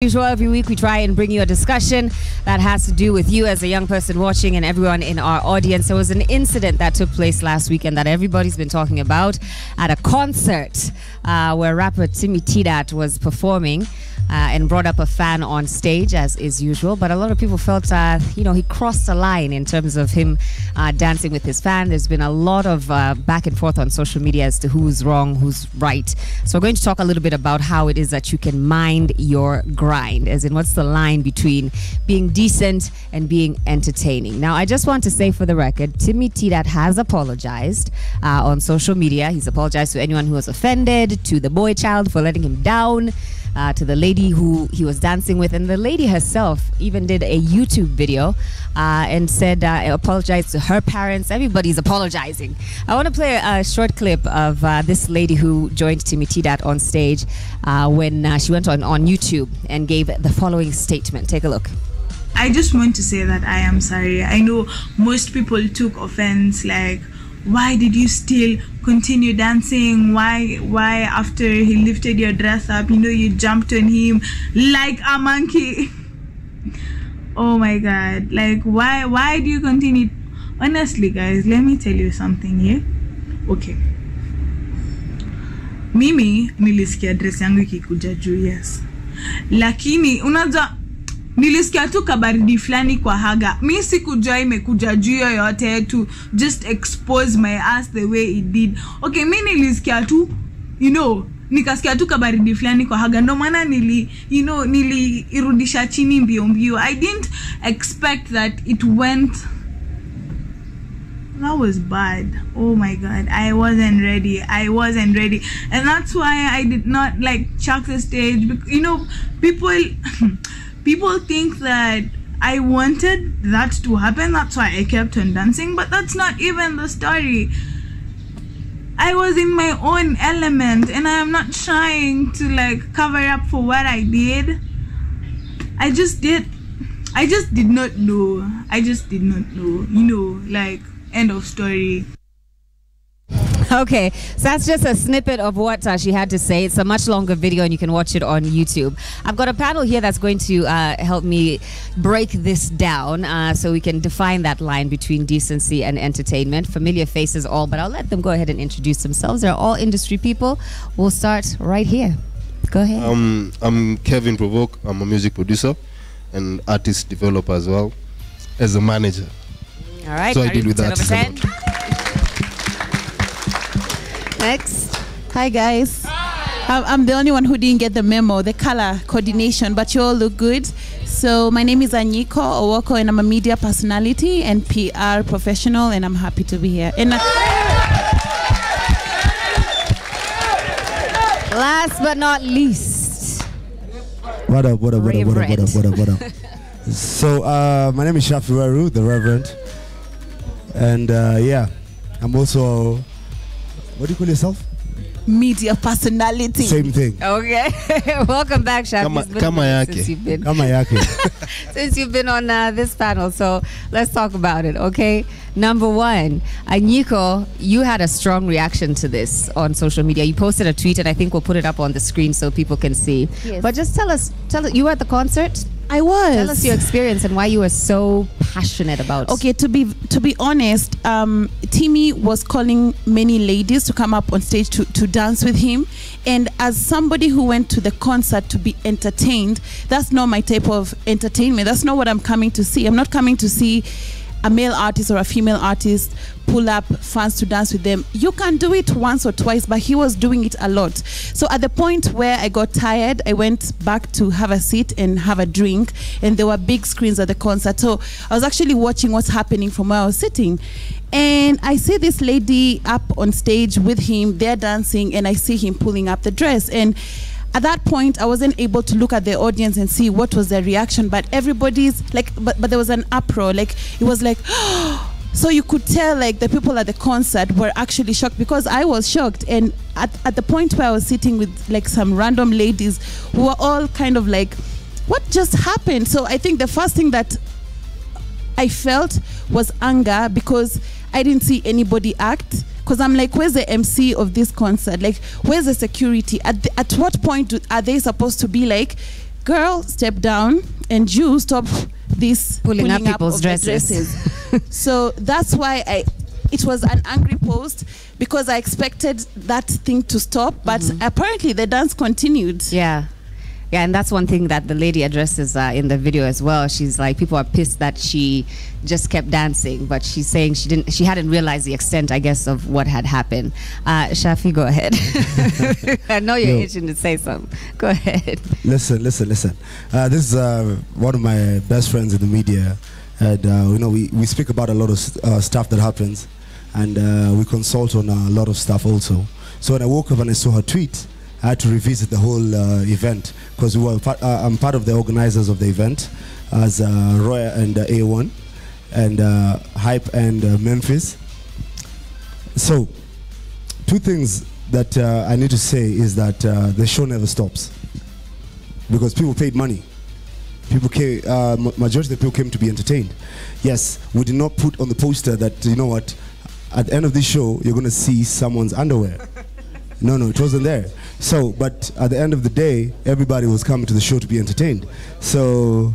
Usual, every week we try and bring you a discussion that has to do with you as a young person watching and everyone in our audience. There was an incident that took place last weekend that everybody's been talking about at a concert where rapper Timmy Tidat was performing and brought up a fan on stage, as is usual. But a lot of people felt, he crossed a line in terms of him dancing with his fan. There's been a lot of back and forth on social media as to who's wrong, who's right. So we're going to talk a little bit about how it is that you can mind your grind, as in what's the line between being decent and being entertaining. Now, I just want to say for the record, Timmy Tidat has apologized on social media. He's apologized to anyone who was offended, to the boy child for letting him down, to the lady who he was dancing with, and the lady herself even did a YouTube video and said apologized to her parents. Everybody's apologizing. I want to play a short clip of this lady who joined Timmy Tidat on stage when she went on YouTube and gave the following statement. Take a look. I just want to say that I am sorry. I know most people took offense, like, why did you still continue dancing? Why after he lifted your dress up, you jumped on him like a monkey? Oh my God, like why do you continue? Honestly guys, let me tell you something here. Okay, mimi nilisikia dress yangu ikikuja juu, yes, lakini unajua nilisikia tu kabaridi fulani kwa haga. Mi sikujua imekuja juu yoyote to just expose my ass the way it did. Okay, mi nilisikia tu, nikasikia tu kabaridi fulani kwa haga. Ndo maana nilirudisha chini mbio mbio. I didn't expect that it went. That was bad. Oh my God, I wasn't ready. And that's why I did not chuck the stage. People think that I wanted that to happen. That's why I kept on dancing. But that's not even the story. I was in my own element, and I am not trying to cover up for what I did. I just did not know. End of story. Okay, so that's just a snippet of what she had to say. It's a much longer video and you can watch it on YouTube. I've got a panel here that's going to help me break this down so we can define that line between decency and entertainment. Familiar faces all, but I'll let them go ahead and introduce themselves. They're all industry people. We'll start right here. Go ahead. I'm Kevin Provoke. I'm a music producer and artist developer as well as a manager. All right. So I deal with that. Next. Hi guys. I'm the only one who didn't get the memo, the color coordination, but you all look good. So my name is Anyiko Owoko and I'm a media personality and PR professional, and I'm happy to be here. And last but not least. What up? So my name is Shafi Waru, the Reverend. And I'm also, what do you call yourself? Media personality. Same thing. Okay. Welcome back, Shafi. Since you've been on this panel, so let's talk about it, okay? Number one, Anyiko, you had a strong reaction to this on social media. You posted a tweet, and I think we'll put it up on the screen so people can see. Yes. But just tell us, you were at the concert? I was. Tell us your experience and why you were so passionate about. Okay, to be honest, Timmy was calling many ladies to come up on stage to dance with him, and as somebody who went to the concert to be entertained, that's not my type of entertainment. That's not what I'm coming to see. I'm not coming to see a male artist or a female artist pull up fans to dance with them. You can do it once or twice, but he was doing it a lot. So at the point where I got tired, I went back to have a seat and have a drink, and there were big screens at the concert. So I was actually watching what's happening from where I was sitting. And I see this lady up on stage with him, they're dancing, and I see him pulling up the dress. And at that point, I wasn't able to look at the audience and see what was their reaction, but everybody's but there was an uproar. It was like, so you could tell the people at the concert were actually shocked, because I was shocked. And at the point where I was sitting with some random ladies who were all kind of what just happened? So I think the first thing that I felt was anger, because I didn't see anybody act. Because I'm like, where's the MC of this concert? Where's the security? At what point are they supposed to be girl, step down, and you stop this pulling up people's of dresses. So that's why it was an angry post, because I expected that thing to stop, but apparently the dance continued. Yeah. Yeah, and that's one thing that the lady addresses in the video as well. She's like, people are pissed that she just kept dancing, but she's saying she hadn't realized the extent, I guess, of what had happened. Shafi, go ahead. I know you're itching to say something. Go ahead. Listen. This is one of my best friends in the media, and we speak about a lot of stuff that happens, and we consult on a lot of stuff also. So when I woke up and I saw her tweet, I had to revisit the whole event, because I'm part of the organizers of the event as Roya and A1 and Hype and Memphis. So, two things that I need to say is that the show never stops, because people paid money. People came, majority of the people came to be entertained. Yes, we did not put on the poster that, you know what, at the end of this show, you're going to see someone's underwear. No, it wasn't there. So, but at the end of the day, everybody was coming to the show to be entertained. So,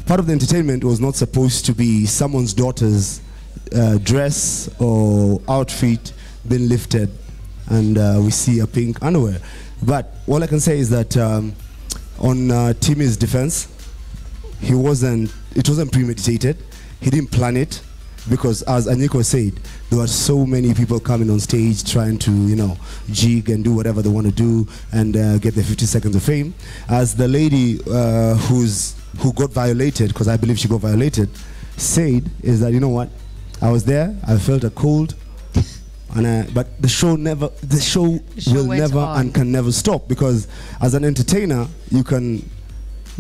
part of the entertainment was not supposed to be someone's daughter's dress or outfit being lifted, and we see a pink underwear. But all I can say is that on Timmy's defense, it wasn't premeditated. He didn't plan it, because as Anyiko said, there were so many people coming on stage trying to, jig and do whatever they want to do and get their 50 seconds of fame. As the lady who got violated, because I believe she got violated, said, is that, you know what, I was there, I felt a cold, but the show will never and can never stop, because as an entertainer, you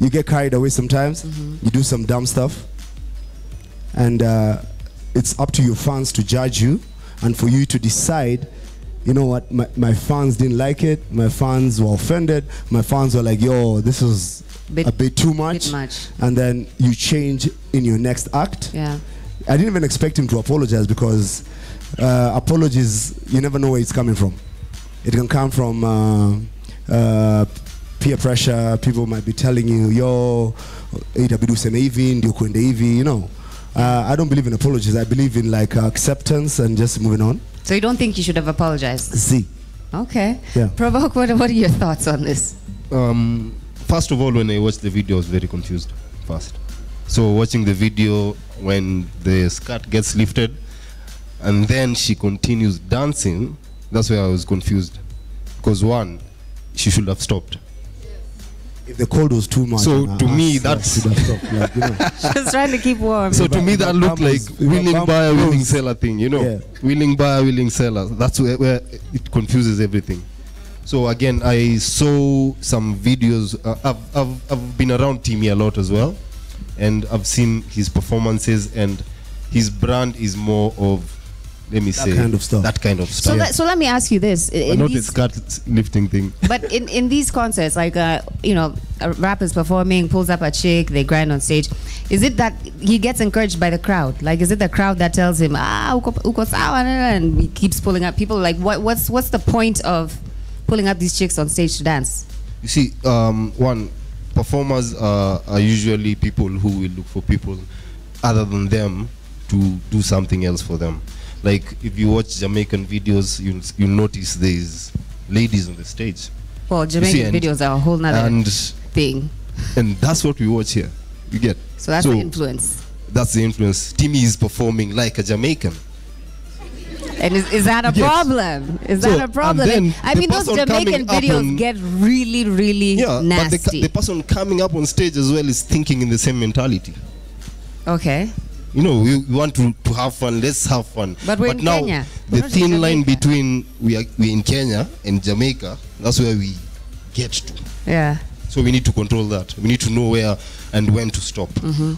get carried away sometimes, you do some dumb stuff, and it's up to your fans to judge you, and for you to decide, you know what, my fans didn't like it, my fans were offended, my fans were like, yo, this is a bit too much. And then you change in your next act. Yeah. I didn't even expect him to apologize, because apologies, you never know where it's coming from. It can come from peer pressure. People might be telling you, yo, itabidu seme hivi, ndio kwende hivi, I don't believe in apologies. I believe in acceptance and just moving on. So you don't think you should have apologized? See. Okay. Yeah. Provoke, what are your thoughts on this? First of all, when I watched the video, I was very confused first. So watching the video, when the skirt gets lifted and then she continues dancing, that's where I was confused. Because one, she should have stopped. If the cold was too much, so to me that's should have stopped, Just trying to keep warm. So to me that looked like willing buyer, willing seller thing, Yeah. Willing buyer, willing seller. That's where it confuses everything. So again, I saw some videos. I've been around Timmy a lot as well, and I've seen his performances, and his brand is more of, let me say, that kind of stuff. So let me ask you this: not the skirt lifting thing. But in these concerts, like rappers performing, pulls up a chick, they grind on stage. Is it that he gets encouraged by the crowd? Like, is it the crowd that tells him, uko sawa, and he keeps pulling up people? Like, what's the point of pulling up these chicks on stage to dance? You see, one, performers are usually people who will look for people other than them to do something else for them. Like, if you watch Jamaican videos, you'll notice there's ladies on the stage. Well, Jamaican videos are a whole nother thing. And that's what we watch here. You get? So that's the influence. That's the influence. Timmy is performing like a Jamaican. And is that a problem? Is that a problem? I mean, those Jamaican videos get really, really nasty. But the person coming up on stage as well is thinking in the same mentality. Okay. We want to have fun, let's have fun. But we're in now, Kenya. The thin line between we're in Kenya and Jamaica, that's where we get to. Yeah. So we need to control that. We need to know where and when to stop.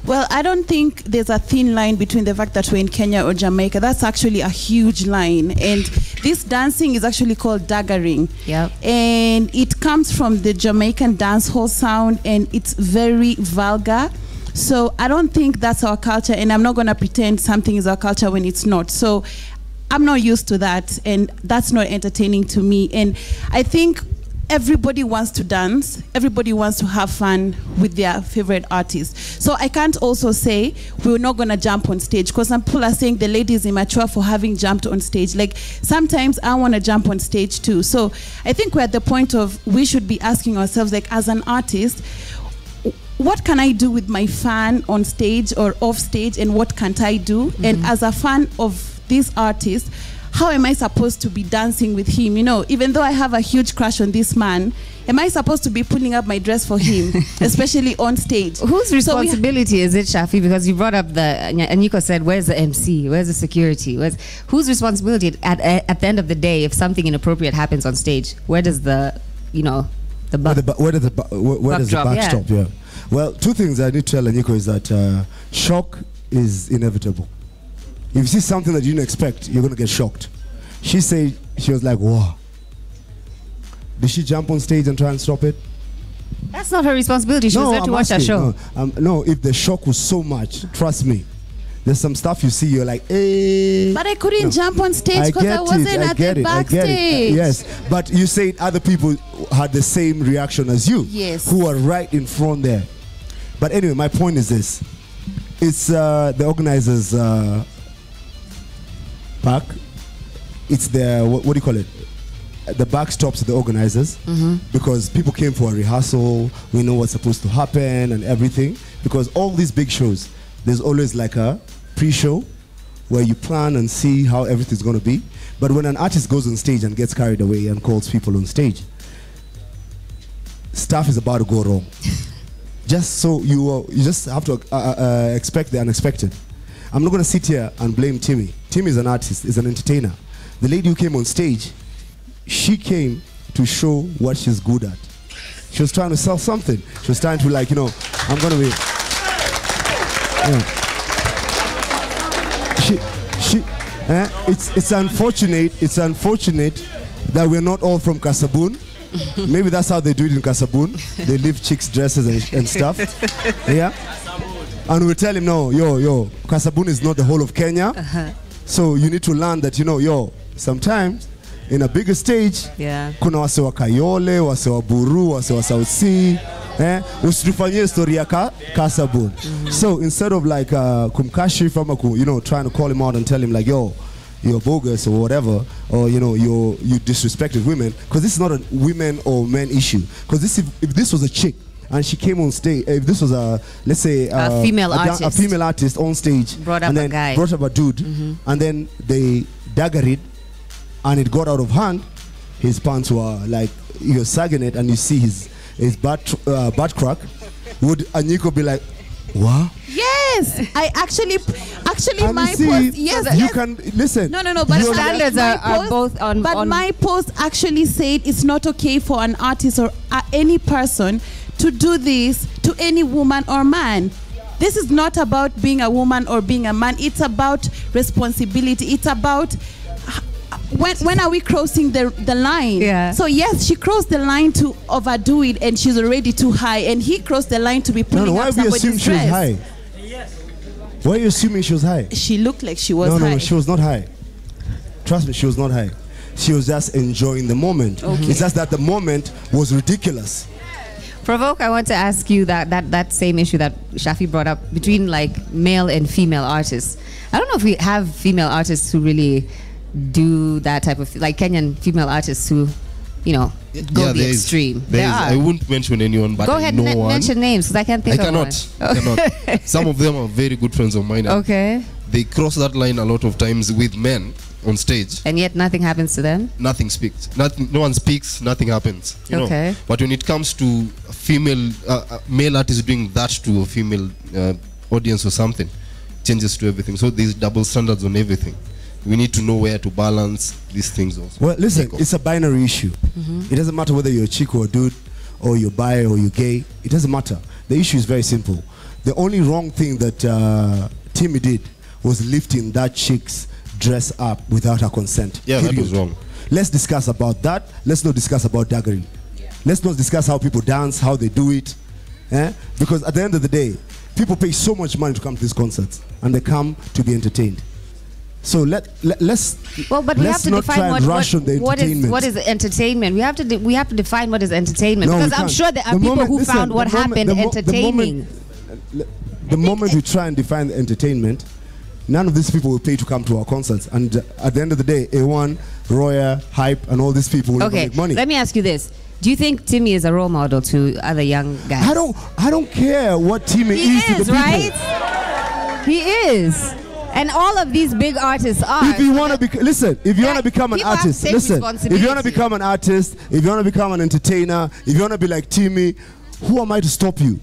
Well, I don't think there's a thin line between the fact that we're in Kenya or Jamaica. That's actually a huge line. And this dancing is actually called daggering. Yep. And it comes from the Jamaican dancehall sound, and it's very vulgar. So I don't think that's our culture, and I'm not going to pretend something is our culture when it's not. So I'm not used to that, and that's not entertaining to me. And I think everybody wants to dance, everybody wants to have fun with their favorite artist. So I can't also say we're not going to jump on stage, because some people are saying the lady is immature for having jumped on stage. Like, sometimes I want to jump on stage too. So I think we're at the point of we should be asking ourselves, like, as an artist, what can I do with my fan on stage or off stage, and what can't I do? And as a fan of this artist, how am I supposed to be dancing with him? You know, even though I have a huge crush on this man, am I supposed to be pulling up my dress for him, especially on stage? Whose responsibility is it, Shafi? Because you brought up and Nico said, where's the MC? Where's the security? Whose responsibility at the end of the day, if something inappropriate happens on stage, where does the buck where does the buck stop? Yeah. Well, two things I need to tell Nico is that shock is inevitable. If you see something that you didn't expect, you're going to get shocked. She said, she was like, wow. Did she jump on stage and try and stop it? That's not her responsibility. She was there to watch our show. No, if the shock was so much, trust me, there's some stuff you see, you're like, hey. But I couldn't jump on stage because I wasn't at the backstage. Yes, but you said other people had the same reaction as you. Yes. Who are right in front there. But anyway, my point is this. It's the organizers' back. It's the, what do you call it? The back stops the organizers, because people came for a rehearsal. We know what's supposed to happen and everything. Because all these big shows, there's always like a pre-show where you plan and see how everything's going to be. But when an artist goes on stage and gets carried away and calls people on stage, stuff is about to go wrong. Just so you just have to expect the unexpected. I'm not going to sit here and blame Timmy. Timmy is an artist, is an entertainer. The lady who came on stage, she came to show what she's good at. She was trying to sell something. She was trying to, like, you know, I'm going to be... It's unfortunate that we're not all from Kasabun. Maybe that's how they do it in Kasabun. They leave chicks' dresses and stuff. Yeah. And we tell him, no, yo, Kasabun is not the whole of Kenya. So you need to learn that, you know, sometimes in a bigger stage, kuna wase wa Kayole, wase wa Buru, wase wa South Sea. Usitufanyie story ya Kasabun. So instead of like kumkashifu ama trying to call him out and tell him like, yo, you're bogus or whatever, or you disrespected women, because this is not a women or men issue. Because if this was a chick and she came on stage, if this was let's say a female artist on stage, brought up a dude, and then they daggered it and it got out of hand, his pants were like, you're sagging it and you see his butt crack, would Anyiko be like, what? Yes, I actually my see, post. Yes, you can listen. No. But standards are both on. But my post actually said it's not okay for an artist or any person to do this to any woman or man. This is not about being a woman or being a man. It's about responsibility. It's about when are we crossing the line? Yeah. So yes, she crossed the line to overdo it, and she's already too high, and he crossed the line to be pulling up somebody's dress. She was high? Why are you assuming she was high? She looked like she was high. No, she was not high. Trust me, she was not high. She was just enjoying the moment. Okay. It's just that the moment was ridiculous. Provoke, I want to ask you that same issue that Shafi brought up between like male and female artists. I don't know if we have female artists who really do that type of, like Kenyan female artists who, go the extreme. There are. I won't mention anyone, but go ahead, mention names, because I can't think of one. I cannot. Some of them are very good friends of mine. Okay. They cross that line a lot of times with men on stage, and yet nothing happens to them. Nothing speaks. No one speaks. Nothing happens. Okay. Know? But when it comes to a female, male artists doing that to a female audience or something, changes to everything. So there's double standards on everything. We need to know where to balance these things also. Well, listen, it's a binary issue. It doesn't matter whether you're a chick or a dude, or you're bi or you're gay. It doesn't matter. The issue is very simple. The only wrong thing that Timmy did was lifting that chick's dress up without her consent. Yeah, period. That was wrong. Let's discuss about that. Let's not discuss about daggering. Yeah. Let's not discuss how people dance, how they do it. Because at the end of the day, people pay so much money to come to these concerts, and they come to be entertained. So let's Well, but we have to not define try and rush on the what entertainment. is entertainment. We have to define what is entertainment, No, we because I'm can't. sure there are The people moment- who listen, found what the moment- happened the mo- the entertaining. The moment we try and define the entertainment, none of these people will pay to come to our concerts. And at the end of the day, A1, Roya, Hype, and all these people will never Okay, make money. let me ask you this: do you think Timmy is a role model to other young guys? I don't care what Timmy He is to the is, people. right? He is. And all of these big artists are. If you want to listen, if you want to become an people have artist, to take listen. If you want to responsibility. become an artist, if you want to become an entertainer, if you want to be like Timmy, who am I to stop you?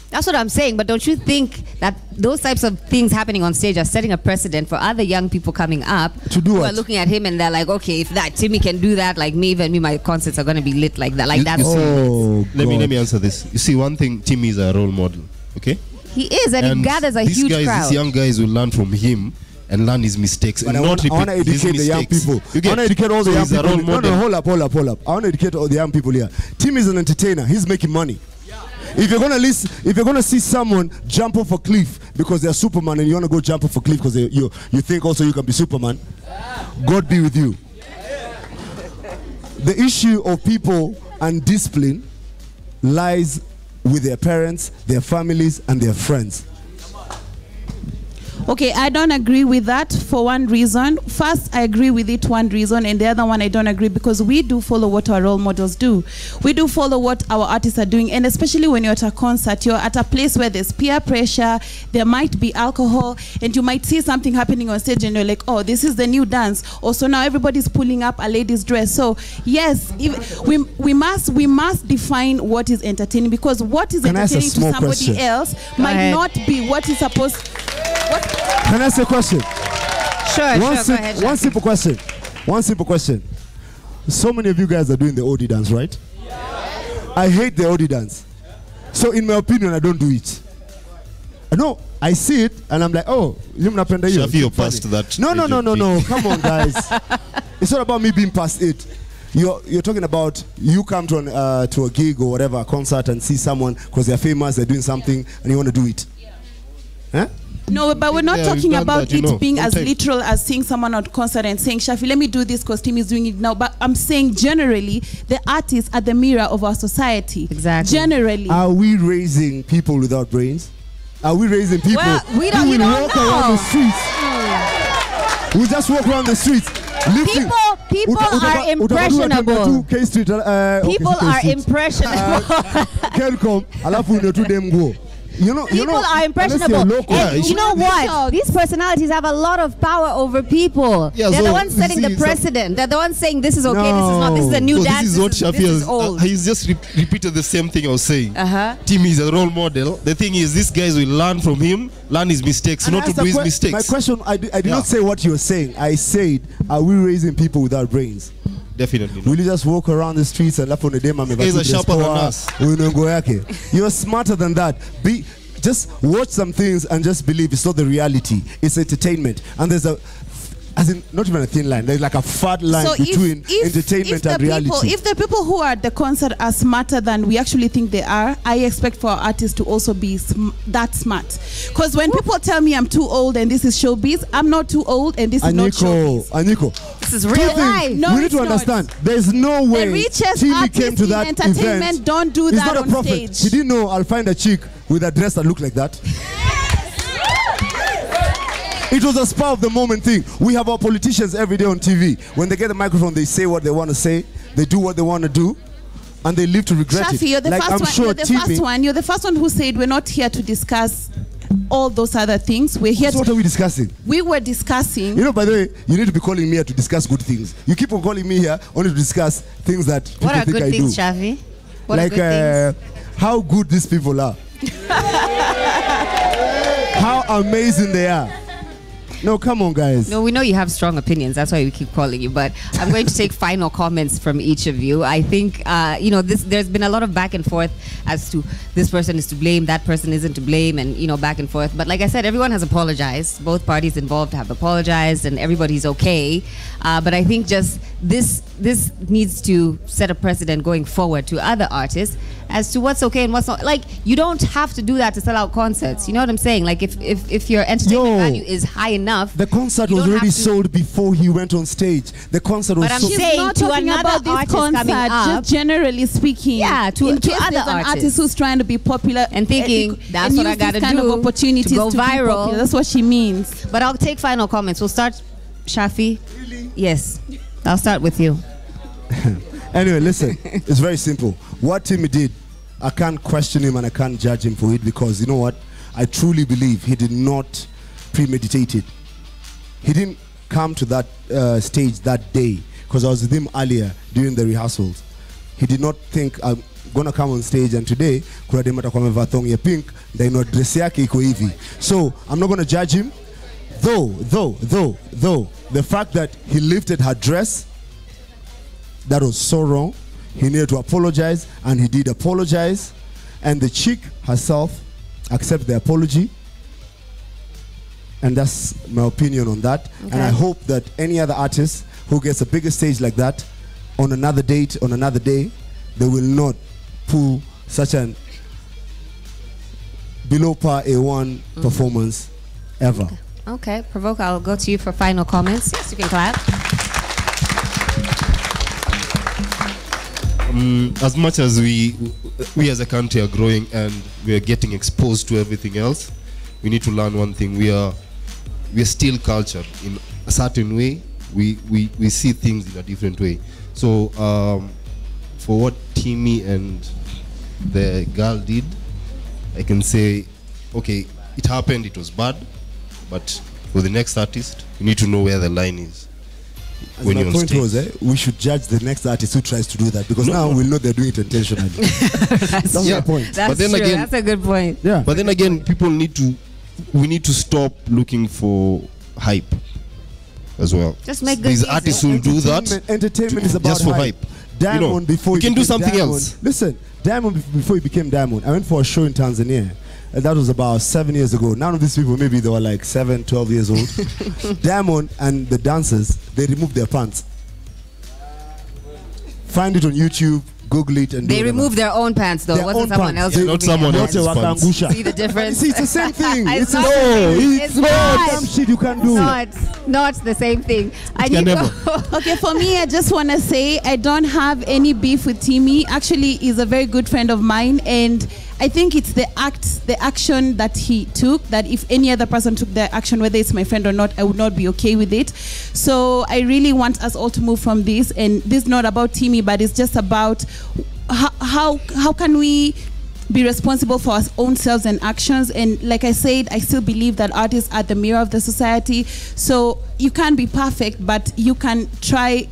That's what I'm saying. But don't you think that those types of things happening on stage are setting a precedent for other young people coming up To do who what? are looking at him and they're like, okay, if that Timmy can do that, like me, even me, my concerts are gonna be lit like that. Like You- that's you see- Oh, Let God. me answer this. You see, one thing, Timmy is a role model. Okay. he is, and he gathers a these huge guys, crowd. These young guys will learn from him and learn his mistakes But and I not want to repeat his educate the young mistakes. people. You I get? want to educate all the So young he's a people. role No, model. hold up. I want to educate all the young people here. Tim is an entertainer. He's making money. If you're gonna see someone jump off a cliff because they're Superman and you want to go jump off a cliff because you think also you can be Superman, God be with you. The issue of people and discipline lies with their parents, their families, and their friends. Okay, I don't agree with that for one reason. First, I agree with it one reason, and the other one I don't agree, because we do follow what our role models do. We do follow what our artists are doing, and especially when you're at a concert, you're at a place where there's peer pressure, there might be alcohol, and you might see something happening on stage and you're like, oh, this is the new dance. Also now everybody's pulling up a lady's dress. So yes, we must define what is entertaining, because what is Can I ask a entertaining to small somebody question? else Go might ahead. not be what is supposed. Can I ask a question? Sure, One go ahead. one Shaq. simple question. One simple question. So many of you guys are doing the OD dance, right? I hate the OD dance. So in my opinion, I don't do it. No, I see it and I'm like, oh, you mnapenda hiyo. Shafi, you're Funny. past that No. age of Come on, guys. It's not about me being past it. You're talking about you come to a gig or whatever, a concert, and see someone because they're famous, they're doing something, and you want to do it. Huh? No, but we're not Yeah, talking we've done about that, you it know, being as sometimes. literal as seeing someone on concert and saying, Shafi, let me do this because Tim is doing it now. But I'm saying generally, the artists are the mirror of our society. Exactly. Generally. Are we raising people without brains? Are we raising people Well, we don't- who you will don't walk around know. the streets? We just walk around the streets. Lifting. People are impressionable. K Street, People are impressionable. Kelcom, alafu unetu dem nguo. People are impressionable. Unless you're local. And you know what? These personalities have a lot of power over people. Yeah, They're so the ones you setting see the precedent. They're the ones saying this is okay, this is not, this is a new So dance. this is what Shafi this is has. old. He's just repeated the same thing I was saying. Uh-huh. Timmy is a role model. The thing is, these guys will learn from him, learn his mistakes, And not to that's do his my mistakes. question, I did Yeah. not say what you're saying. I said, are we raising people without brains? Definitely. Will you just walk around the streets and laugh on the dem Guys are sharper than us. You're smarter than that. Just watch some things and just believe it's not the reality. It's entertainment. And there's not even a thin line. There's like a fat line between entertainment and reality. If the people who are at the concert are smarter than we actually think they are, I expect for our artists to also be that smart. Because when people tell me I'm too old and this is showbiz, I'm not too old and this is not showbiz. Aniko, This is real life. No, we need it's to not. understand. There's no way The richest Timmy artists came to in that entertainment event. don't do He's that not a on prophet. stage. He didn't know I'll find a chick with a dress that looked like that. It was a spur of the moment thing. We have our politicians every day on TV. When they get the microphone, they say what they want to say. They do what they want to do. And they live to regret Shafi, it. you're the Like, first I'm one. sure You're the Timmy, first one. You're the first one who said we're not here to discuss all those other things. We're here So what to. are we discussing? We were discussing. You know, by the way, you need to be calling me here to discuss good things. You keep on calling me here only to discuss things that people What are think good I things, do. Shafi? What are Like good things? how good these people are. How amazing they are. No, come on, guys. No, we know you have strong opinions. That's why we keep calling you. But I'm going to take final comments from each of you. I think, there's been a lot of back and forth as to this person is to blame, that person isn't to blame, and, back and forth. But like I said, everyone has apologized. Both parties involved have apologized, and everybody's okay. But I think just this needs to set a precedent going forward to other artists as to what's okay and what's not. Like, you don't have to do that to sell out concerts. You know what I'm saying? Like, if your entertainment value is high enough, enough. The concert You was don't already have to- sold before he went on stage. The concert was But I'm sold. saying Not to talking another about this artist coming concert, up. just generally speaking. Yeah, to in case other there's an artists. artist who's trying to be popular And thinking, that's and what I use these gotta kind do of opportunities to go be viral. popular. That's what she means. But I'll take final comments. We'll start, Shafi. Really? Yes. I'll start with you. Anyway, listen, it's very simple. What Timmy did, I can't question him and I can't judge him for it, because you know what? I truly believe he did not premeditate it. He didn't come to that stage that day, because I was with him earlier during the rehearsals. He did not think I'm gonna come on stage and today kuna dem atakuwa amevaa thong ya pink ndio ino dress yake iko hivi. So I'm not gonna judge him, though the fact that he lifted her dress, that was so wrong. He needed to apologize, and he did apologize, and the chick herself accepted the apology, and that's my opinion on that. Okay. And I hope that any other artist who gets a bigger stage like that on another date, on another day, they will not pull such an below par A1 performance ever. Okay, Provoke, I'll go to you for final comments. Yes, you can clap. As much as we as a country are growing and we are getting exposed to everything else, we need to learn one thing. We are still culture in a certain way. We see things in a different way. So for what Timmy and the girl did, I can say, okay, it happened, it was bad, but for the next artist, you need to know where the line is. As When my you're on point stage. was, we should judge the next artist who tries to do that, because now we'll know they're doing it intentionally. That's Yeah. my point. That's But then true. again- That's a good point. Yeah. But then again, we need to stop looking for hype as well. Just make good These music. artists will do that Entertainment is about just for hype. hype. Diamond, You know, before you he can do became something Diamond, else. Listen, Diamond before he became Diamond, I went for a show in Tanzania. And that was about 7 years ago. None of these people, maybe they were like 7, 12 years old. Diamond and the dancers, they removed their pants. Find it on YouTube, Google it, and do They whatever. removed their own pants, though. Their It wasn't own someone pants. else. They- Not removing someone their else's pants. Wote pants. wakaangusha. See the difference? See, it's the same thing. It's a not the same. it's It's not. some shit you can do. Not the same thing. I can need never. Okay, for me, I just want to say I don't have any beef with Timmy. Actually, he's a very good friend of mine, and I think it's the action that he took, that if any other person took the action, whether it's my friend or not, I would not be okay with it. So I really want us all to move from this, and this is not about Timmy, but it's just about how can we be responsible for our own selves and actions. And like I said, I still believe that artists are the mirror of the society. So you can't be perfect, but you can try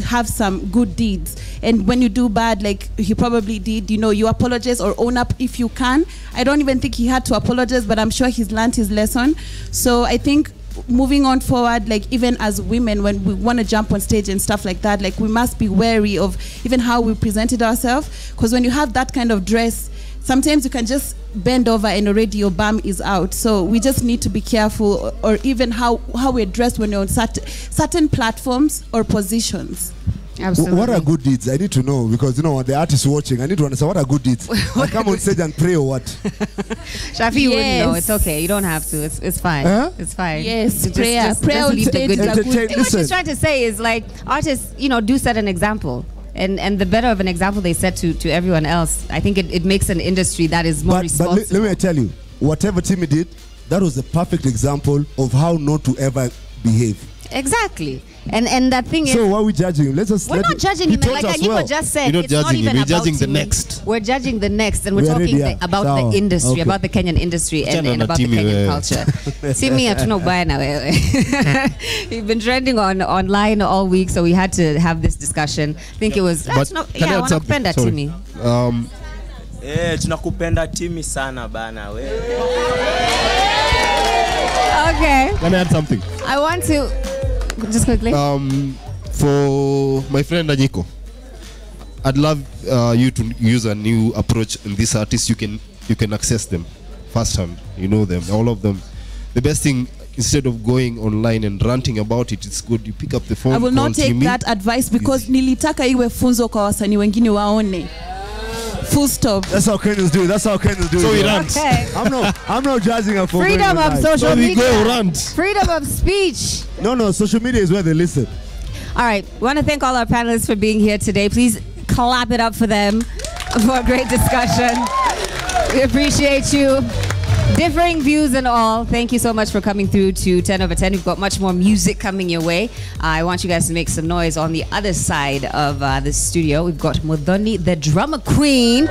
have some good deeds. And when you do bad, like he probably did, you apologize or own up if you can. I don't even think he had to apologize, but I'm sure he's learned his lesson. So I think moving on forward, like even as women, when we want to jump on stage and stuff like that, like we must be wary of even how we presented ourselves, because when you have that kind of dress, sometimes you can just bend over and already your bum is out. So we just need to be careful, or even how we're dressed when you're on certain platforms or positions. Absolutely. What are good deeds? I need to know, because the artists watching, I need to understand what are good deeds. I come on stage and pray or what? Shafi, you wouldn't know. Yes. It's okay. You don't have to. It's fine. Huh? It's fine. Yes, Just- prayer. just Prayer on leave the stage good is a deeds. good And what she's Listen. trying to say is, like, artists, do set an example. And the better of an example they set to everyone else, I think it makes an industry that is more But responsible. let me tell you, whatever Timmy did, that was a perfect example of how not to ever behave. Exactly. And that thing is, So why are we judging him? Let's just we're not judging him. Like Anyiko just said, You're not it's not judging him, even you're about judging the Timmy. next. We're judging the next, and we're We are talking ready, yeah. about Sawa. the industry, Okay. about the Kenyan industry, and Achana na about the Timmy Kenyan wewe. culture. Timmy, hatuna ubaya na wewe. You've been trending online all week, so we had to have this discussion. I think it was. But can I add something? Wanakupenda Sorry. Timmy. Tunakupenda Timmy sana bana we. Okay, Can I add something? I want to just quickly. For my friend Anyiko, I'd love you to use a new approach in this artist. You can access them firsthand. You know them, all of them. The best thing, instead of going online and ranting about it, it's good you pick up the phone. I will not call take Timmy. that advice, because nilitaka iwe funzo kwa wasanii wengine waone. Full stop. That's how Kenyans do it. That's how Kenyans do it. So we bro. rant. Okay. I'm not judging her for Freedom going of live. social So we media. go rant. Freedom of speech. No, social media is where they listen. All right. We want to thank all our panelists for being here today. Please clap it up for them for a great discussion. We appreciate you. Differing views and all. Thank you so much for coming through to 10 over 10. We've got much more music coming your way. I want you guys to make some noise on the other side of the studio. We've got Modoni, the drummer queen.